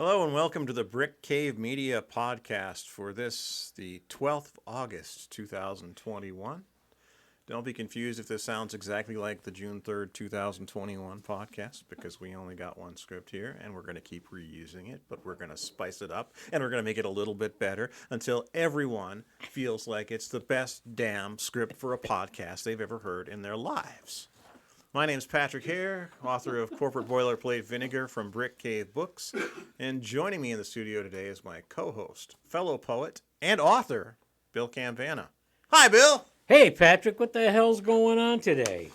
Hello and welcome to the BrickCave.media podcast for this, the 12th of August, 2021. Don't be confused if this sounds exactly like the June 3rd, 2021 podcast, because we only got one script here, and we're going to keep reusing it, but we're going to spice it up, and we're going to make it a little bit better until everyone feels like it's the best damn script for a podcast they've ever heard in their lives. My name's Patrick Hare, author of Corporate Boilerplate Vinegar from Brick Cave Books, and joining me in the studio today is my co-host, fellow poet, and author, Bill Campana. Hi, Bill! Hey, Patrick, what the hell's going on today?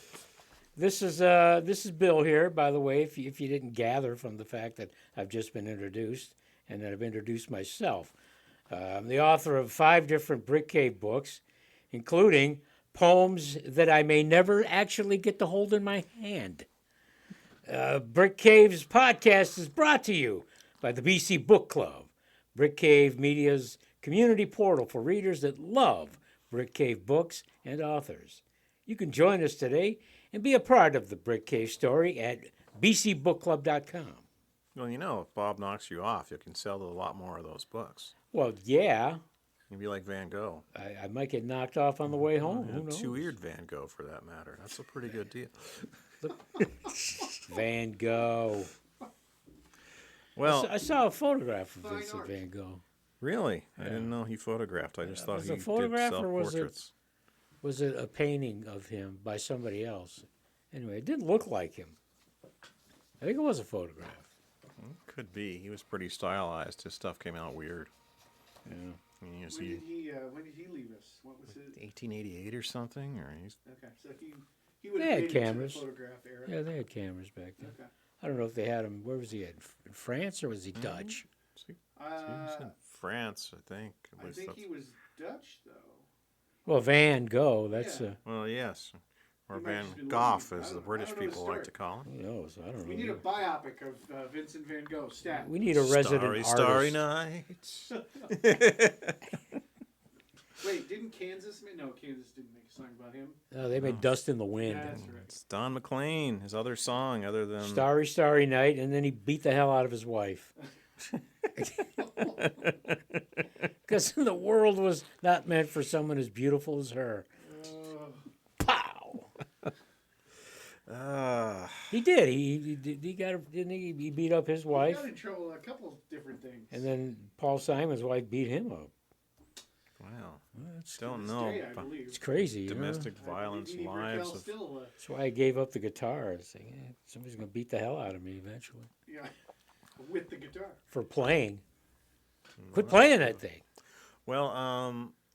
This is Bill here, by the way, if you didn't gather from the fact that I've just been introduced and that I've introduced myself. I'm the author of 5 different Brick Cave books, including poems that I may never actually get to hold in my hand. Brick Cave's podcast is brought to you by the BC Book Club, Brick Cave Media's community portal for readers that love Brick Cave books and authors. You can join us today and be a part of the Brick Cave story at bcbookclub.com. Well, you know, if Bob knocks you off, you can sell a lot more of those books. Well, yeah. You'd be like Van Gogh. I might get knocked off on the way home. Who knows? Two-eared Van Gogh, for that matter. That's a pretty good deal. Van Gogh. Well, I saw a photograph of Vincent Van Gogh. really? I didn't know he photographed. I just thought Was he it a photograph did or was self-portraits. Was it a painting of him by somebody else? Anyway, it didn't look like him. I think it was a photograph. Could be. He was pretty stylized. His stuff came out weird. Yeah. I mean, When did he leave us? What was it? 1888 or something? Or he's Okay, so he would They have had made it to cameras. the photograph era. Yeah, they had cameras back then. Okay. I don't know if they had him. Where was he at? In France or was he Dutch? he was in France, I think. I think he was Dutch though. Well, Van Gogh. That's Yeah. Well, yes. Or He might Van just been Gogh, living- as I the don't- British I don't know people the like to call him. who knows? I don't We know. need a biopic of Vincent Van Gogh. Stat. We need a resident Starry, artist. Starry Nights. Wait, didn't Kansas make? No, Kansas didn't make a song about him. No, they made Dust in the Wind. Yeah, that's right. It's Don McLean, his other song, other than... Starry, Starry Night, and then he beat the hell out of his wife. Because the world was not meant for someone as beautiful as her. Pow! He did. He got. Didn't he? He beat up his He wife, got in trouble a couple different things. and then Paul Simon's wife beat him up. Wow. That's, Don't To this know. day, I believe. it's crazy. You know? Domestic I violence, believe lives Raquel of... still, That's why I gave up the guitar. I was saying, somebody's gonna beat the hell out of me eventually yeah, with the guitar. for playing. Quit playing that thing. Well,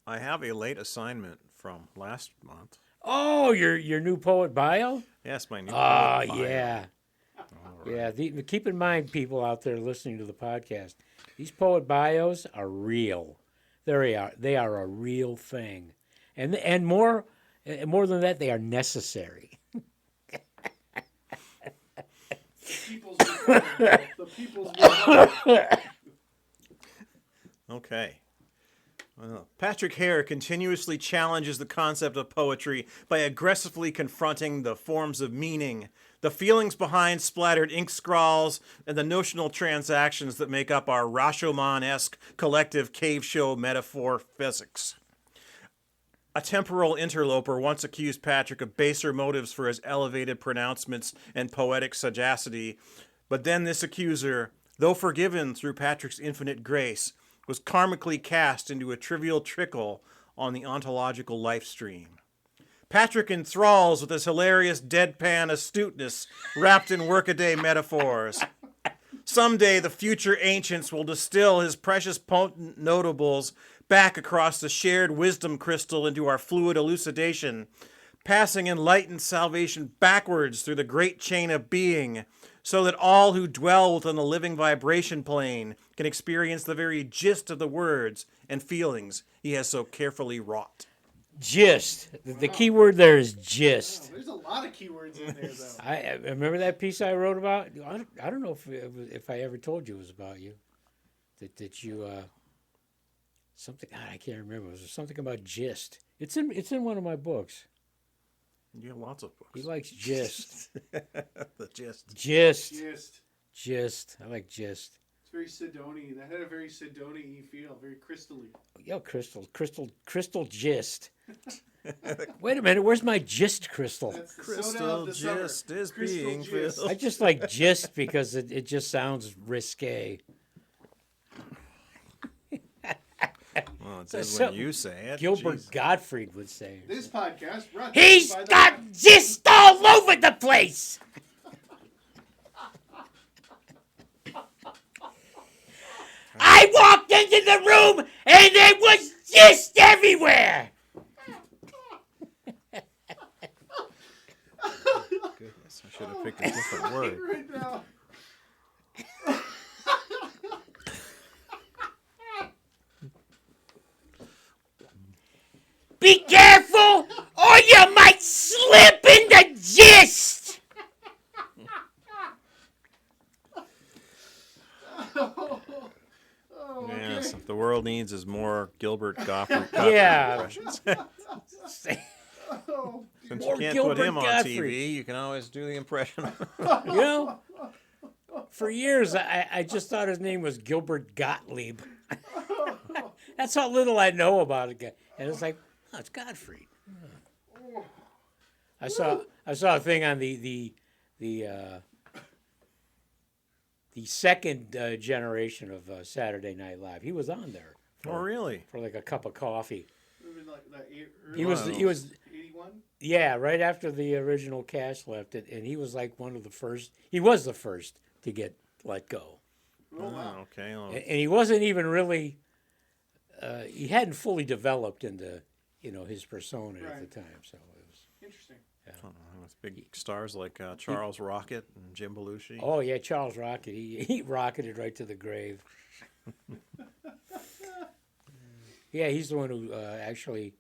I have a late assignment from last month. Oh, your new poet bio? Yes, my new... Ah, poet bio. yeah. All right. Yeah, keep in mind, people out there listening to the podcast, these poet bios are real. They are a real thing, and more than that, they are necessary. People's requirement. The people's requirement. Okay. Well, Patrick Hare continuously challenges the concept of poetry by aggressively confronting the forms of meaning, the feelings behind splattered ink scrawls, and the notional transactions that make up our Rashomon-esque collective cave show metaphor physics. A temporal interloper once accused Patrick of baser motives for his elevated pronouncements and poetic sagacity, but then this accuser, though forgiven through Patrick's infinite grace, was karmically cast into a trivial trickle on the ontological life stream. Patrick enthralls with his hilarious deadpan astuteness wrapped in workaday metaphors. Someday the future ancients will distill his precious potent notables back across the shared wisdom crystal into our fluid elucidation, passing enlightened salvation backwards through the great chain of being, so that all who dwell within the living vibration plane can experience the very gist of the words and feelings he has so carefully wrought. Gist. The key word there is Wow, gist. there's a lot of keywords in there, though. I remember that piece I wrote about. I don't know if I ever told you it was about you. That you something. God, I can't remember. It was something about gist. It's in one of my books. You have lots of books. He likes gist. The gist. Gist. Just Gist. I like gist. very Sardonic. That had a very Sardonic feel, very crystal-y. Yo, crystal gist. Wait a minute, where's my gist crystal? That's the soda Crystal of the summer. gist is Crystal being gist. filled. I just like gist because it just sounds risque. Well, it is So- when you say it. Gilbert Jeez. Gottfried would say. This podcast brought to you He's by the... got gist all over the place. I walked into the room and there was gist everywhere. Goodness, I should have picked a different word. right now. Be careful or you might slip in the gist. Oh, okay. Yes, the world needs is more Gilbert Gottfried Yeah. impressions. Oh, Since More you can't Gilbert put him on Gottfried. TV, you can always do the impression. You know, for years I just thought his name was Gilbert Gottlieb. That's how little I know about it. And it's like, oh, it's Gottfried. I saw a thing on the second generation of Saturday Night Live. He was on there Oh, really? for like a cup of coffee. Maybe like that He was 81? yeah, right after the original cast left it, and he was like one of the first. He was the first to get let go, Oh, wow. Oh, okay. Well, and he wasn't even really. He hadn't fully developed into his persona at Right. the time, so it was. Interesting. with big stars like Charles Rocket and Jim Belushi. Oh yeah, Charles Rocket. He rocketed right to the grave. Yeah, he's the one who actually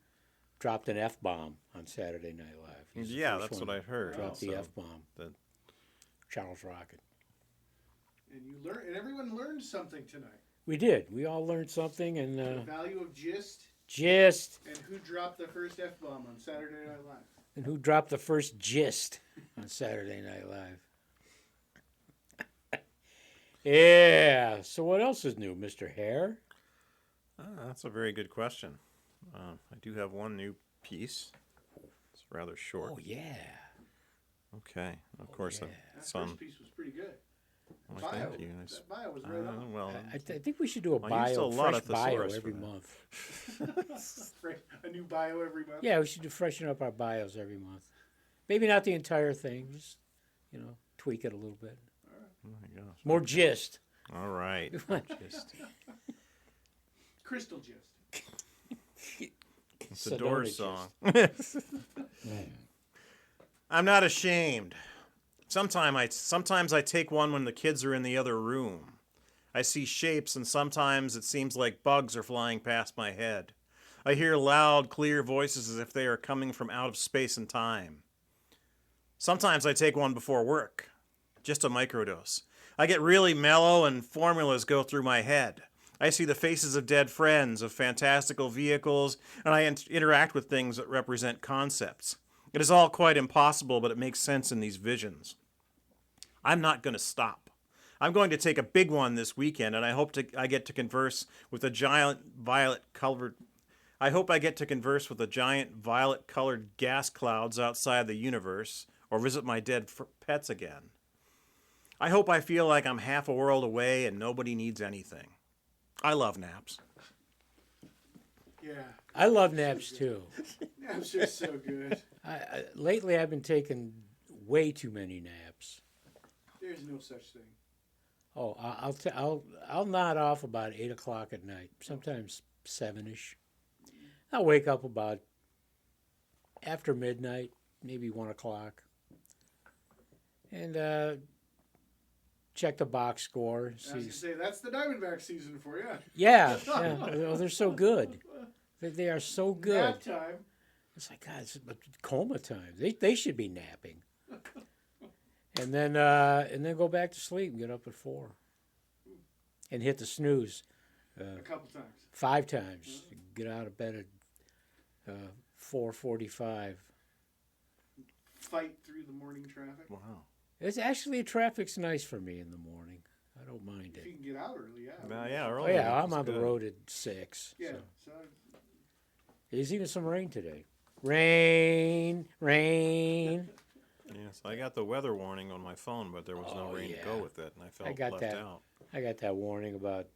dropped an F-bomb on Saturday Night Live. He's the Yeah, first that's one what I heard. Dropped the also. F-bomb. the- Charles Rocket. And you learn, and everyone learned something tonight. We did. We all learned something, and The value of gist gist, and who dropped the first F-bomb on Saturday Night Live. and who dropped the first gist on Saturday Night Live. Yeah. So what else is new, Mr. Hare? That's a very good question. I do have one new piece. It's rather short. Oh yeah. Okay. Of course, yeah. That some. first piece was pretty good. Well, Bio. thank you. That bio was right on. Well, I think we should do a I used a bio, lot fresh of bio thesaurus every for that. month. A new bio every month. Yeah, we should freshen up our bios every month. Maybe not the entire thing, just tweak it a little bit. oh my gosh. More gist. All right. Just, Crystal gist. it's a Doors Sardonic song. I'm not ashamed. Sometimes I take one when the kids are in the other room. I see shapes, and sometimes it seems like bugs are flying past my head. I hear loud, clear voices as if they are coming from out of space and time. Sometimes I take one before work, just a microdose. I get really mellow, and formulas go through my head. I see the faces of dead friends, of fantastical vehicles, and I interact with things that represent concepts. It is all quite impossible, but it makes sense in these visions. I'm not going to stop. I'm going to take a big one this weekend, and I hope I get to converse with a giant violet-colored. I hope I get to converse with the giant violet-colored gas clouds outside the universe, or visit my dead pets again. I hope I feel like I'm half a world away and nobody needs anything. I love naps. Yeah. I love naps too. That was just so good. Lately, I've been taking way too many naps. There's no such thing. Oh, I'll nod off about 8 o'clock at night, sometimes 7ish. I'll wake up about after midnight, maybe 1 o'clock, and check the box score. I was going to say, that's the Diamondback season for you. Yeah. Oh, they're so good. They are so good. Nap time. It's like, God, it's coma time. They should be napping. And then go back to sleep and get up at 4. And hit the snooze. A couple times. 5 times. Get out of bed at 4:45. Fight through the morning traffic. Wow. It's actually, traffic's nice for me in the morning. I don't mind If it. you can get out early, yeah. Well, yeah, Oh early. yeah, I'm is on the good. road at 6. Yeah. So. So There's even some rain today. Rain, rain. Yes, I got the weather warning on my phone, but there was no Oh, rain to yeah. go with it, and I felt got left that. out. I got that warning about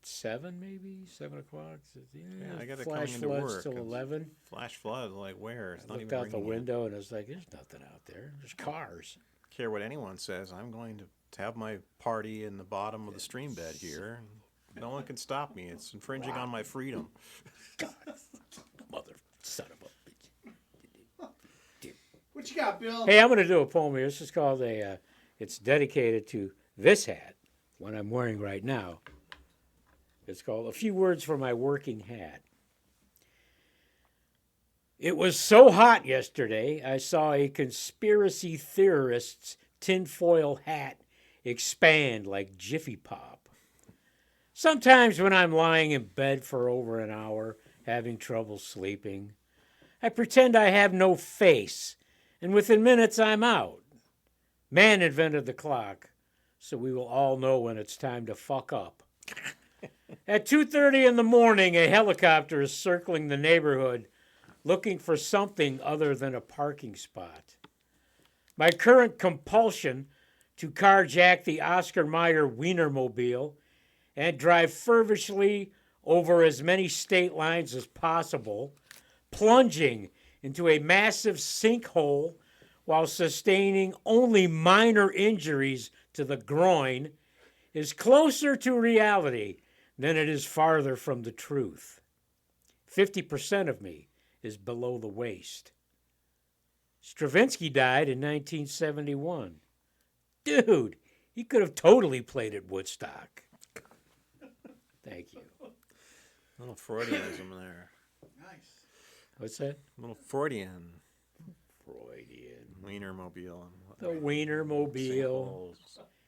7, maybe 7 o'clock. Yeah, I got it flash coming into floods work. till It's 11. Flash flood, like where? It's I not looked even out the raining yet. window and I was like, "There's nothing out there. There's cars." Care what anyone says. I'm going to have my party in the bottom of the stream bed here. No one can stop me. It's infringing on my freedom. God, mother son of a bitch. what you got, Bill? Hey, I'm going to do a poem here. This is called it's dedicated to this hat, one I'm wearing right now. It's called A Few Words for My Working Hat. It was so hot yesterday, I saw a conspiracy theorist's tinfoil hat expand like Jiffy Pop. Sometimes when I'm lying in bed for over an hour, having trouble sleeping, I pretend I have no face, and within minutes I'm out. Man invented the clock, so we will all know when it's time to fuck up. At 2:30 in the morning, a helicopter is circling the neighborhood looking for something other than a parking spot. My current compulsion to carjack the Oscar Mayer Wienermobile and drive fervishly over as many state lines as possible, plunging into a massive sinkhole while sustaining only minor injuries to the groin, is closer to reality than it is farther from the truth. 50% of me is below the waist. Stravinsky died in 1971. Dude, he could have totally played at Woodstock. Thank you. A little Freudianism there. Nice. What's that? A little Freudian. Freudian. Wienermobile. The Wienermobile. Samples.